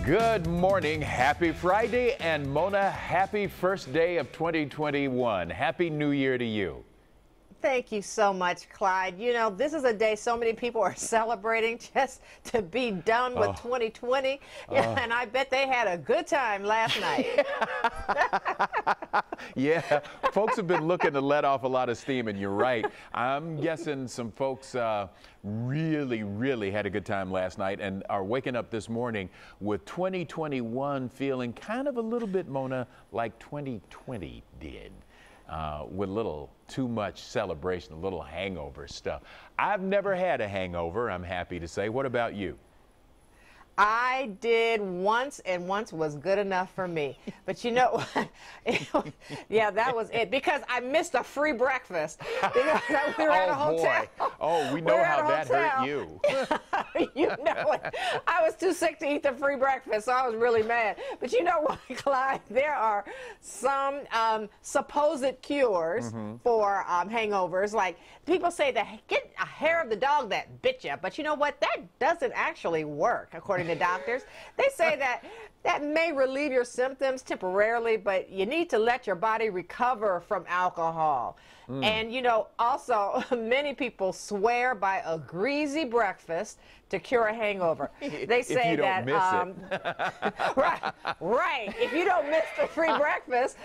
Good morning, happy Friday, and Mona, happy first day of 2021. Happy New Year to you. Thank you so much, Clyde. You know, this is a day so many people are celebrating just to be done with 2020. And I bet they had a good time last night. Yeah, folks have been looking to let off a lot of steam, and you're right. I'm guessing some folks really had a good time last night and are waking up this morning with 2021 feeling kind of a little bit, Mona, like 2020 did. With a little too much celebration, a little hangover stuff. I've never had a hangover, I'm happy to say. What about you? I did once, and once was good enough for me. But you know, yeah, that was it. Because I missed a free breakfast. Because we were at a hotel. Boy. Oh, we know how that hurt you. You know it. I was too sick to eat the free breakfast, so I was really mad. But you know what, Clyde? There are some supposed cures for hangovers. Like people say that get a hair of the dog that bit you. But you know what? That doesn't actually work, according to doctors. They say that may relieve your symptoms temporarily, but you need to let your body recover from alcohol. And you know, also many people swear by a greasy breakfast to cure a hangover. They say if you don't right. If you don't miss the free breakfast,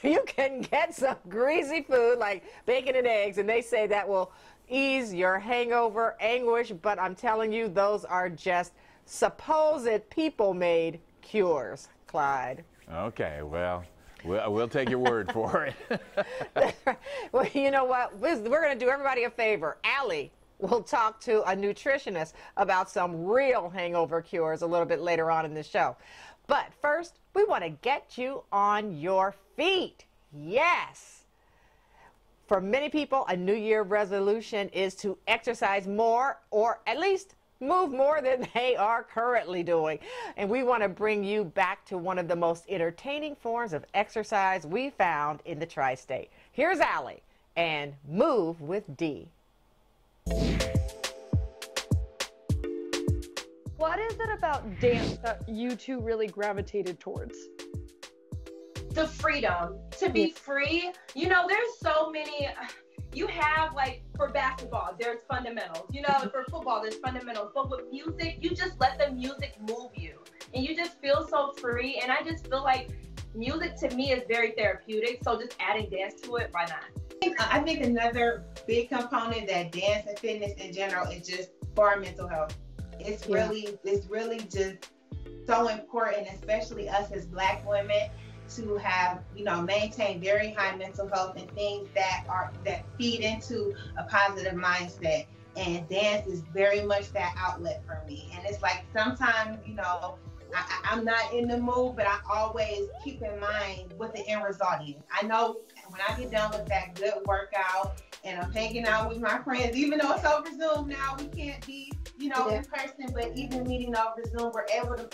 you can get some greasy food like bacon and eggs, and they say that will ease your hangover anguish. But I'm telling you, those are just supposed people-made cures, Clyde. Okay, well, we'll take your word for it. Well, you know what? We're going to do everybody a favor. Allie will talk to a nutritionist about some real hangover cures a little bit later on in the show. But first, we want to get you on your feet. Yes. For many people, a New Year resolution is to exercise more, or at least move more than they are currently doing. And we want to bring you back to one of the most entertaining forms of exercise we found in the tri-state. Here's Allie and Move with D. What is it about dance that you two really gravitated towards? The freedom to be free. You know, there's so many. You have, like, for basketball, there's fundamentals. You know, for football, there's fundamentals. But with music, you just let the music move you. And you just feel so free. And I just feel like music, to me, is very therapeutic. So just adding dance to it, why not? I think another big component that dance and fitness in general is just for our mental health. It's really just so important, especially us as Black women, to have, you know, maintain very high mental health and things that feed into a positive mindset. And dance is very much that outlet for me. And it's like sometimes, you know, I'm not in the mood, but I always keep in mind what the end result is. I know when I get done with that good workout and I'm hanging out with my friends, even though it's over Zoom now, we can't be, you know, in person, but even meeting over Zoom, we're able to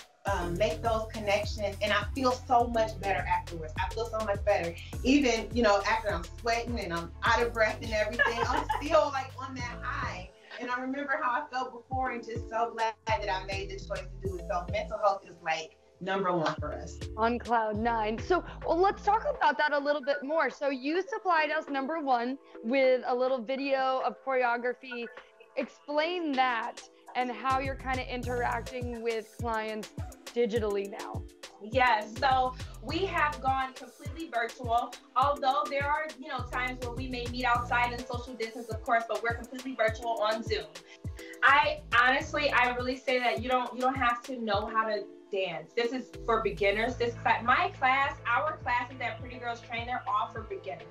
make those connections, and I feel so much better afterwards. I feel so much better. Even, you know, after I'm sweating and I'm out of breath and everything, I'm still like on that high. And I remember how I felt before, and just so glad that I made the choice to do it. So mental health is like #1 for us. On cloud 9. So let's talk about that a little bit more. So you supplied us #1 with a little video of choreography. Explain that and how you're kind of interacting with clients digitally now. Yes, so we have gone completely virtual, although there are, you know, times where we may meet outside in social distance, of course, but we're completely virtual on Zoom. I really say that you don't have to know how to dance. This is for beginners. Our classes at Pretty Girls Train, they're all for beginners,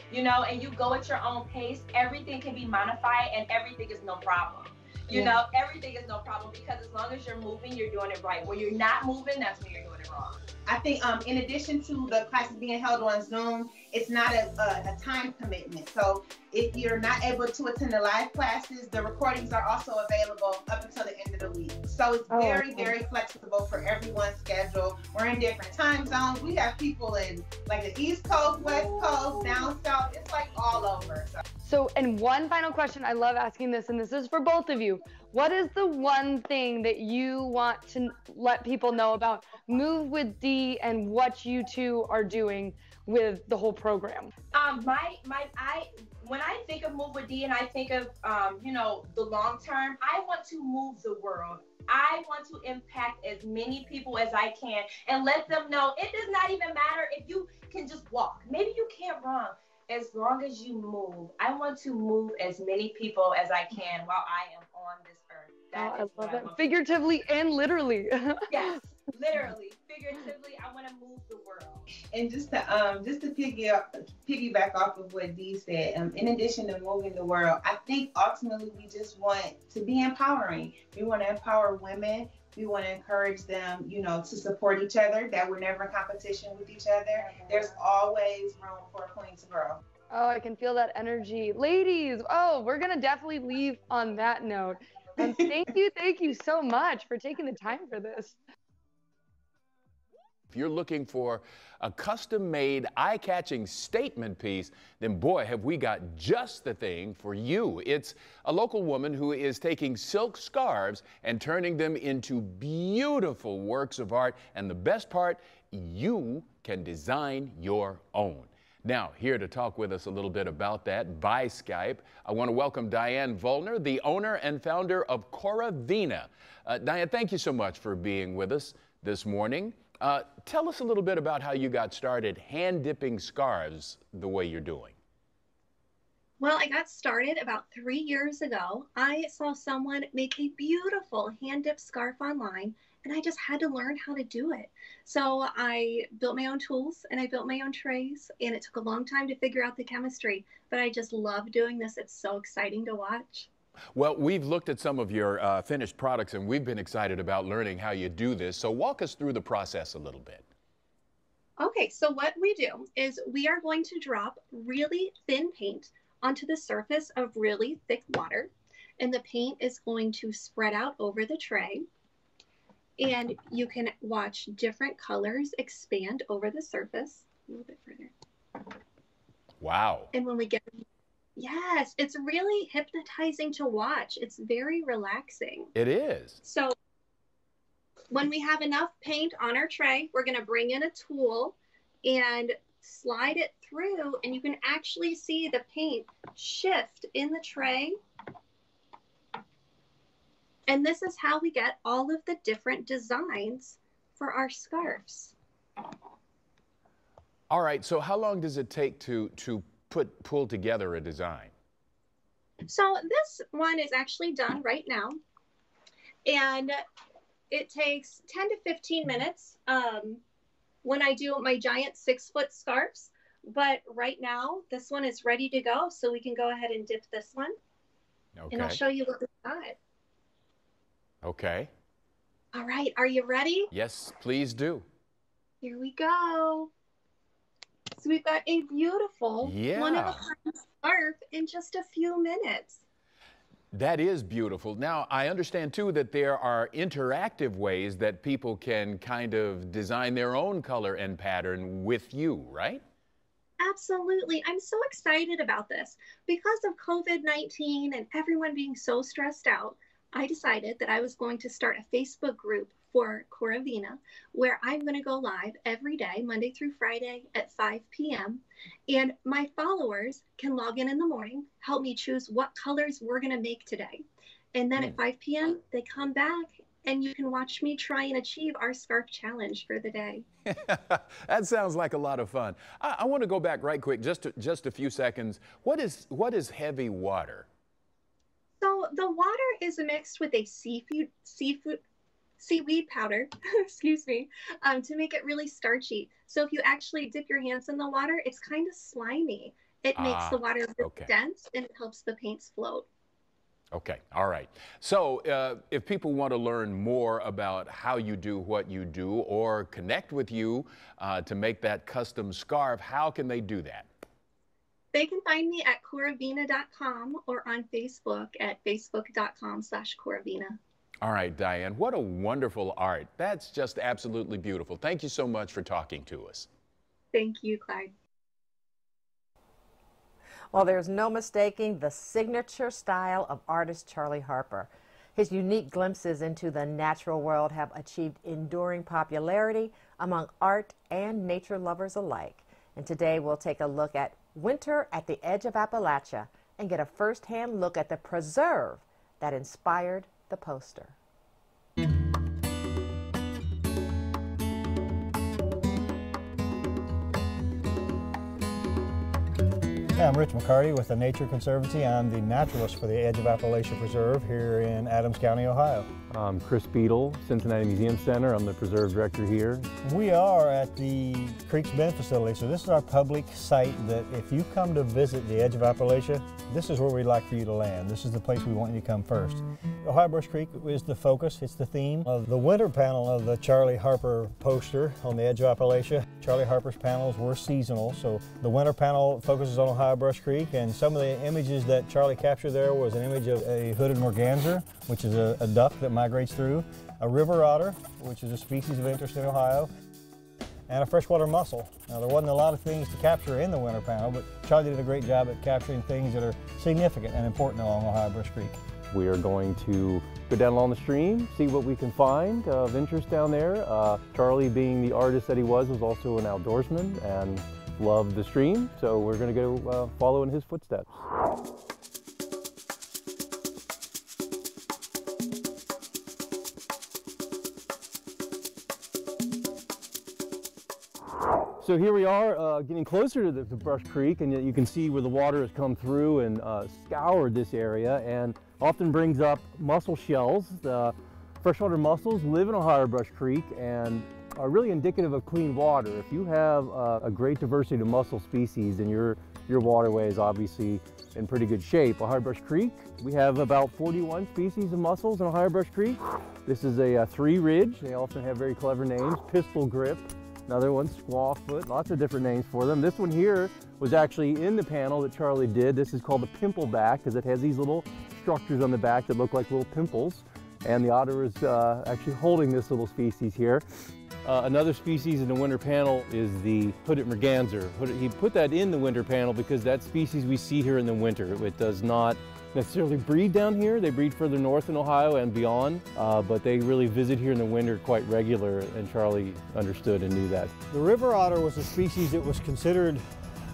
you know, and you go at your own pace. Everything can be modified and everything is no problem. You know, everything is no problem, because as long as you're moving, you're doing it right. When you're not moving, that's when you're doing it wrong. I think in addition to the classes being held on Zoom, it's not a time commitment. So if you're not able to attend the live classes, the recordings are also available up until the end of the week. So it's very flexible for everyone's schedule. We're in different time zones. We have people in like the East Coast, West Coast, down south. It's like all over. So, and one final question, I love asking this, and this is for both of you. What is the one thing that you want to let people know about Move with D and what you two are doing with the whole program? When I think of Move with D and I think of, the long term, I want to move the world. I want to impact as many people as I can and let them know it does not even matter if you can just walk. Maybe you can't run. As long as you move, I want to move as many people as I can while I am on this earth. I love it. Figuratively and literally. Yes, literally, figuratively, I want to move the world. And just to piggyback off of what Dee said, in addition to moving the world, I think ultimately we just want to be empowering. We want to empower women. We want to encourage them, to support each other, that we're never in competition with each other. There's always room for a queen to grow. Oh, I can feel that energy. Ladies, we're going to definitely leave on that note. Thank you so much for taking the time for this. If you're looking for a custom-made, eye-catching statement piece, then boy, have we got just the thing for you. It's a local woman who is taking silk scarves and turning them into beautiful works of art. And the best part, you can design your own. Now, here to talk with us a little bit about that by Skype, I want to welcome Diane Vollner, the owner and founder of Coravina. Diane, thank you so much for being with us this morning. Tell us a little bit about how you got started hand-dipping scarves the way you're doing. Well, I got started about 3 years ago. I saw someone make a beautiful hand-dipped scarf online, and I just had to learn how to do it. So I built my own tools, and I built my own trays, and it took a long time to figure out the chemistry, but I just love doing this. It's so exciting to watch. Well, we've looked at some of your finished products, and we've been excited about learning how you do this. So walk us through the process a little bit. Okay, so what we do is we are going to drop really thin paint onto the surface of really thick water, and the paint is going to spread out over the tray, and you can watch different colors expand over the surface. A little bit further. Wow. And when we get Yes, it's really hypnotizing to watch. It's very relaxing. It is. So when we have enough paint on our tray, we're going to bring in a tool and slide it through, and you can actually see the paint shift in the tray. And this is how we get all of the different designs for our scarves. All right, so how long does it take to pull together a design? So this one is actually done right now, and it takes 10 to 15 minutes when I do my giant 6-foot scarves. But right now, this one is ready to go, so we can go ahead and dip this one. Okay. And I'll show you what we got. Okay. All right, are you ready? Yes, please do. Here we go. So we've got a beautiful one-of-a-kind scarf in just a few minutes. That is beautiful. Now, I understand, too, that there are interactive ways that people can kind of design their own color and pattern with you, right? Absolutely. I'm so excited about this. Because of COVID-19 and everyone being so stressed out, I decided that I was going to start a Facebook group for Coravina, where I'm going to go live every day, Monday through Friday at 5 p.m. And my followers can log in the morning, help me choose what colors we're going to make today. And then at 5 p.m., they come back and you can watch me try and achieve our scarf challenge for the day. That sounds like a lot of fun. I want to go back right quick, just a few seconds. What is heavy water? So the water is mixed with a seaweed powder, excuse me, to make it really starchy. So if you actually dip your hands in the water, it's kind of slimy. It makes the water dense and it helps the paints float. Okay, all right. So if people want to learn more about how you do what you do or connect with you to make that custom scarf, how can they do that? They can find me at Coravina.com or on Facebook at facebook.com/Coravina. All right, Diane, what a wonderful art. That's just absolutely beautiful. Thank you so much for talking to us. Thank you, Clyde. Well, there's no mistaking the signature style of artist Charlie Harper. His unique glimpses into the natural world have achieved enduring popularity among art and nature lovers alike. And today we'll take a look at Winter at the Edge of Appalachia and get a first-hand look at the preserve that inspired the poster. Hey, I'm Rich McCarty with the Nature Conservancy. I'm the naturalist for the Edge of Appalachia Preserve here in Adams County, Ohio. I'm Chris Beadle, Cincinnati Museum Center. I'm the preserve director here. We are at the Creeks Bend facility, so this is our public site that if you come to visit the Edge of Appalachia, this is where we'd like for you to land. This is the place we want you to come first. Ohio Brush Creek is the focus, it's the theme of the winter panel of the Charlie Harper poster on the Edge of Appalachia. Charlie Harper's panels were seasonal, so the winter panel focuses on Ohio Brush Creek, and some of the images that Charlie captured there was an image of a hooded merganser, which is a duck that migrates through, a river otter, which is a species of interest in Ohio, and a freshwater mussel. Now, there wasn't a lot of things to capture in the winter panel, but Charlie did a great job at capturing things that are significant and important along Ohio Brush Creek. We are going to go down along the stream, see what we can find of interest down there. Charlie, being the artist that he was also an outdoorsman and loved the stream, so we're going to go follow in his footsteps. So here we are getting closer to the Brush Creek, and you can see where the water has come through and scoured this area and often brings up mussel shells. Freshwater mussels live in Ohio Brush Creek and are really indicative of clean water. If you have a great diversity of mussel species, then your waterway is obviously in pretty good shape. Ohio Brush Creek, we have about 41 species of mussels in Ohio Brush Creek. This is a three ridge. They often have very clever names. Pistol grip. Another one, squawfoot, lots of different names for them. This one here was actually in the panel that Charlie did. This is called the pimpleback because it has these little structures on the back that look like little pimples. And the otter is actually holding this little species here. Another species in the winter panel is the hooded merganser. He put that in the winter panel because that species we see here in the winter. It does not necessarily breed down here. They breed further north in Ohio and beyond, but they really visit here in the winter quite regular, and Charlie understood and knew that. The river otter was a species that was considered,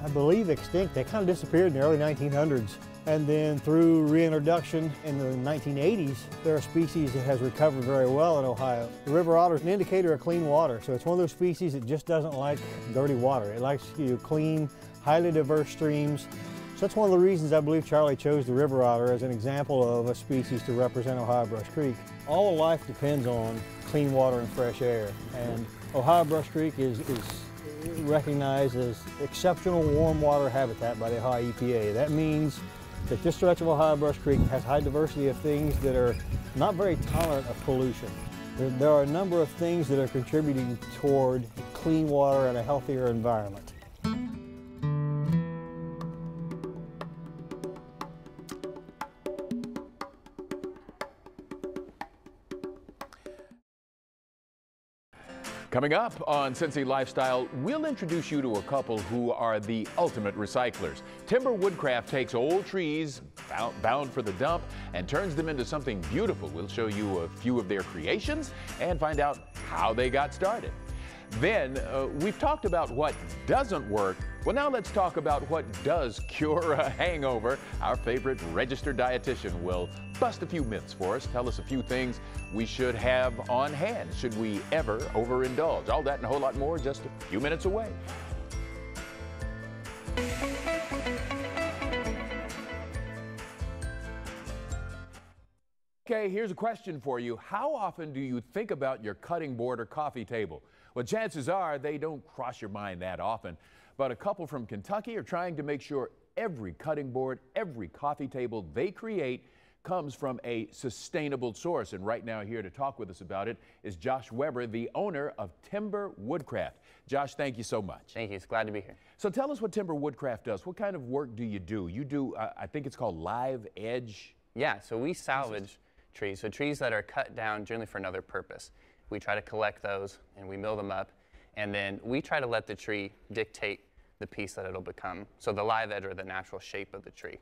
I believe, extinct. They kind of disappeared in the early 1900s. And then through reintroduction in the 1980s, they're a species that has recovered very well in Ohio. The river otter is an indicator of clean water, so it's one of those species that just doesn't like dirty water. It likes clean, highly diverse streams. So that's one of the reasons I believe Charlie chose the river otter as an example of a species to represent Ohio Brush Creek. All of life depends on clean water and fresh air, and Ohio Brush Creek is recognized as exceptional warm water habitat by the Ohio EPA. That means that this stretch of Ohio Brush Creek has high diversity of things that are not very tolerant of pollution. There are a number of things that are contributing toward clean water and a healthier environment. Coming up on Cincy Lifestyle, we'll introduce you to a couple who are the ultimate recyclers. Timber Woodcraft takes old trees bound for the dump and turns them into something beautiful. We'll show you a few of their creations and find out how they got started. Then we've talked about what doesn't work. Well, now let's talk about what does cure a hangover. Our favorite registered dietitian will bust a few myths for us, tell us a few things we should have on hand should we ever overindulge. All that and a whole lot more just a few minutes away. Okay, here's a question for you. How often do you think about your cutting board or coffee table? Well, chances are they don't cross your mind that often, but a couple from Kentucky are trying to make sure every cutting board, every coffee table they create comes from a sustainable source. And right now here to talk with us about it is Josh Weber, the owner of Timber Woodcraft. Josh, thank you so much. Thank you. It's glad to be here. So tell us what Timber Woodcraft does. What kind of work do you do? You do, I think it's called live edge. Yeah, so we salvage trees, so trees that are cut down generally for another purpose. We try to collect those and we mill them up, and then we try to let the tree dictate the piece that it'll become. So the live edge or the natural shape of the tree.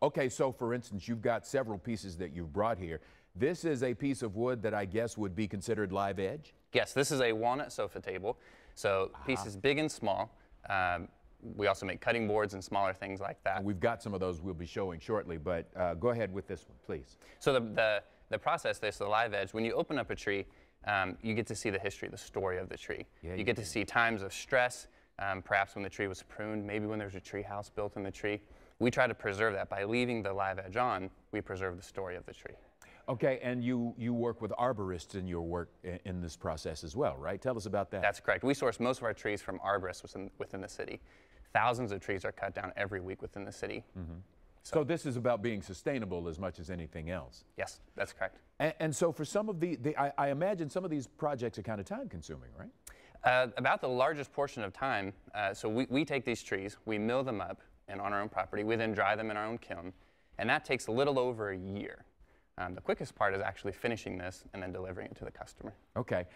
Okay, so for instance, you've got several pieces that you've brought here. This is a piece of wood that I guess would be considered live edge? Yes, this is a walnut sofa table. So pieces big and small. We also make cutting boards and smaller things like that. And we've got some of those we'll be showing shortly, but go ahead with this one, please. So the process, the live edge, when you open up a tree, you get to see the history, the story of the tree. Yeah, you get to see times of stress, perhaps when the tree was pruned, maybe when there's a tree house built in the tree. We try to preserve that. By leaving the live edge on, we preserve the story of the tree. Okay, and you work with arborists in your work in this process as well, right? Tell us about that. That's correct. We source most of our trees from arborists within the city. Thousands of trees are cut down every week within the city. So this is about being sustainable as much as anything else. Yes, that's correct. And so for some of I imagine some of these projects are kind of time consuming, right? About the largest portion of time, so we take these trees, we mill them up and on our own property, we then dry them in our own kiln, and that takes a little over a year. The quickest part is actually finishing this and then delivering it to the customer. Okay.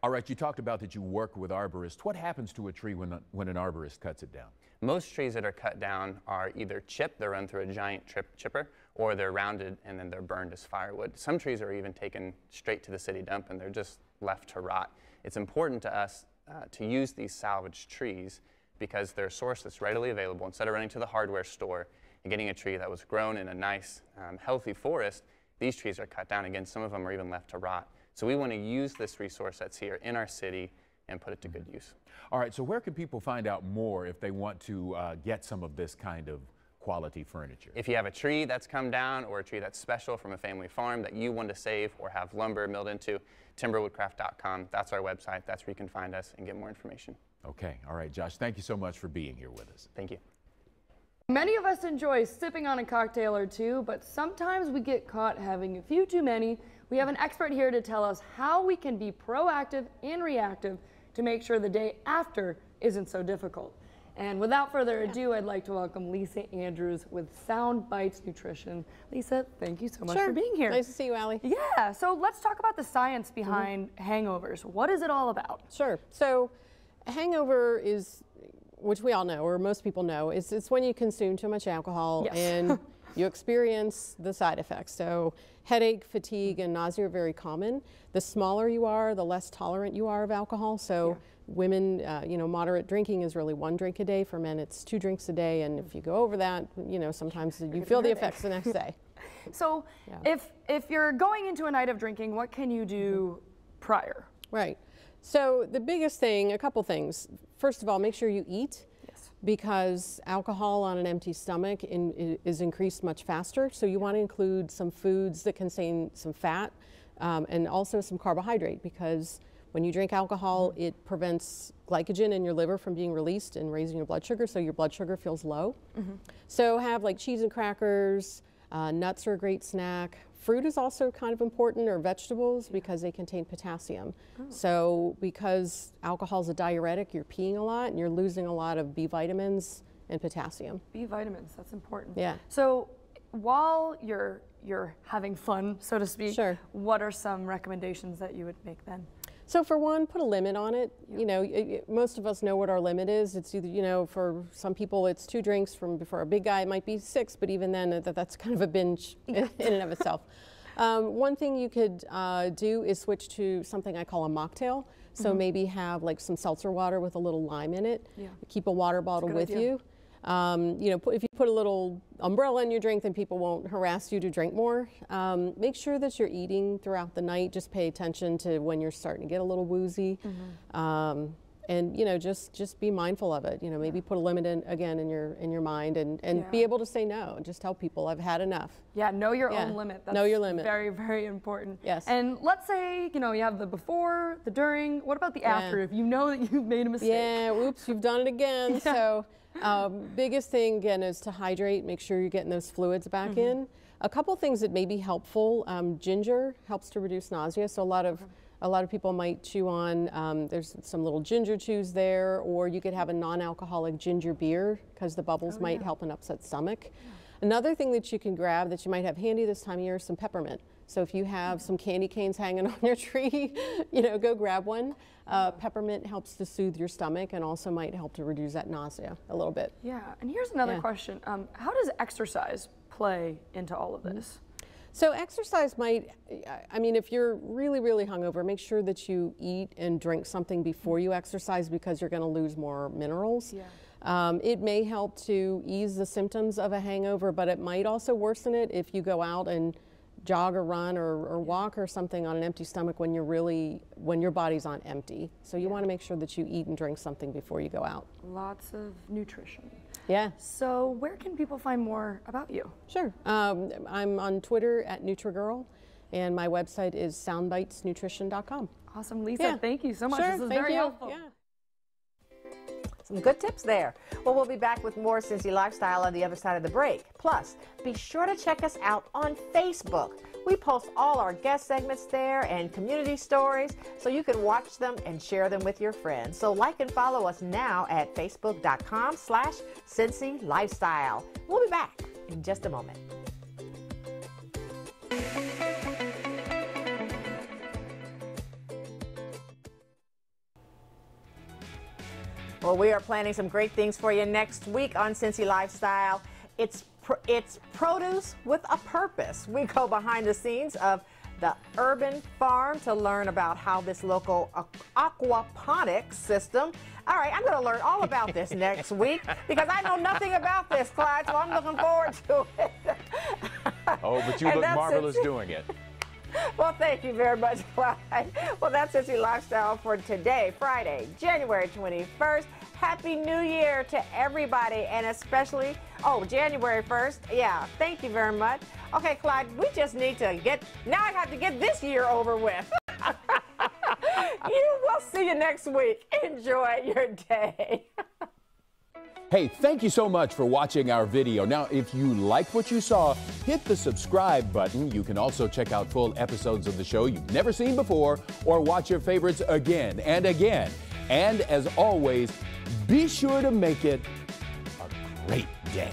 All right, you talked about that you work with arborists. What happens to a tree when an arborist cuts it down? Most trees that are cut down are either chipped, they're run through a giant chipper, or they're rounded and then they're burned as firewood. Some trees are even taken straight to the city dump and they're just left to rot. It's important to us to use these salvaged trees because they're a source that's readily available. Instead of running to the hardware store and getting a tree that was grown in a nice, healthy forest, these trees are cut down. Again, some of them are even left to rot. So we want to use this resource that's here in our city and put it to good use. All right, so where can people find out more if they want to get some of this kind of quality furniture? If you have a tree that's come down or a tree that's special from a family farm that you want to save or have lumber milled into, timberwoodcraft.com. That's our website. That's where you can find us and get more information. Okay, all right, Josh, thank you so much for being here with us. Thank you. Many of us enjoy sipping on a cocktail or two, but sometimes we get caught having a few too many. We have an expert here to tell us how we can be proactive and reactive to make sure the day after isn't so difficult. And without further ado, I'd like to welcome Lisa Andrews with Sound Bites Nutrition. Lisa, thank you so much for being here. Nice to see you, Allie. Yeah, so let's talk about the science behind hangovers. What is it all about? Sure. So a hangover is, which we all know, or most people know, it's when you consume too much alcohol and you experience the side effects. So headache, fatigue, and nausea are very common. The smaller you are, the less tolerant you are of alcohol. So women, moderate drinking is really 1 drink a day. For men, it's 2 drinks a day. And if you go over that, sometimes you feel the effects the next day. So if you're going into a night of drinking, what can you do prior? Right. So the biggest thing, a couple things. First of all, make sure you eat. Because alcohol on an empty stomach is increased much faster. So you want to include some foods that contain some fat and also some carbohydrate, because when you drink alcohol, it prevents glycogen in your liver from being released and raising your blood sugar, so your blood sugar feels low. So have like cheese and crackers, nuts are a great snack. Fruit is also kind of important, or vegetables, because they contain potassium. So because alcohol is a diuretic, you're peeing a lot and you're losing a lot of B vitamins and potassium. B vitamins, that's important. Yeah. So while you're having fun, so to speak, what are some recommendations that you would make then? So for one, put a limit on it. Most of us know what our limit is. It's either, for some people it's 2 drinks. For a big guy it might be 6, but even then that's kind of a binge in and of itself. One thing you could do is switch to something I call a mocktail. So maybe have like some seltzer water with a little lime in it. Keep a water bottle with you. If you put a little umbrella in your drink, then people won't harass you to drink more. Make sure that you're eating throughout the night. Just pay attention to when you're starting to get a little woozy. And just be mindful of it. Maybe put a limit in your mind and be able to say no and just tell people I've had enough. Yeah, know your own limit. That's know your limit. Very, very important. Yes. And let's say, you have the before, the during. What about the after? If you know that you've made a mistake. Yeah, oops, you've done it again. So biggest thing again is to hydrate. Make sure you're getting those fluids back in. A couple things that may be helpful. Ginger helps to reduce nausea. So a lot of people might chew on, there's some little ginger chews there, or you could have a non-alcoholic ginger beer because the bubbles might help an upset stomach. Another thing that you can grab that you might have handy this time of year is some peppermint. So if you have some candy canes hanging on your tree, you know, go grab one. Peppermint helps to soothe your stomach and also might help to reduce that nausea a little bit. Yeah, and here's another question. How does exercise play into all of this? So exercise might, I mean, if you're really, really hungover, make sure that you eat and drink something before you exercise because you're going to lose more minerals. Yeah. It may help to ease the symptoms of a hangover, but it might also worsen it if you go out and jog or run or walk or something on an empty stomach when your body's on empty. So you want to make sure that you eat and drink something before you go out. Lots of nutrition. Yeah. So where can people find more about you? Sure. I'm on Twitter at NutriGirl, and my website is soundbitesnutrition.com. Awesome, Lisa. Thank you so much. Sure, this is thank very you. helpful. Yeah. Some good tips there. Well, we'll be back with more Cincy Lifestyle on the other side of the break. Plus, be sure to check us out on Facebook. We post all our guest segments there and community stories, so you can watch them and share them with your friends. So like and follow us now at facebook.com/Cincy Lifestyle. We'll be back in just a moment. Well, we are planning some great things for you next week on Cincy Lifestyle. It's produce with a purpose. We go behind the scenes of the urban farm to learn about how this local aquaponics system. All right, I'm going to learn all about this next week because I know nothing about this, Clyde, so I'm looking forward to it. Oh, but you look marvelous doing it. Well, thank you very much, Clyde. Well, that's Cincy Lifestyle for today, Friday, January 21st. Happy New Year to everybody, and especially, January 1st. Yeah, thank you very much. Okay, Clyde, we just need to now I have to get this year over with. We'll see you next week. Enjoy your day. Hey, thank you so much for watching our video. Now, if you liked what you saw, hit the subscribe button. You can also check out full episodes of the show you've never seen before or watch your favorites again and again. And as always, be sure to make it a great day.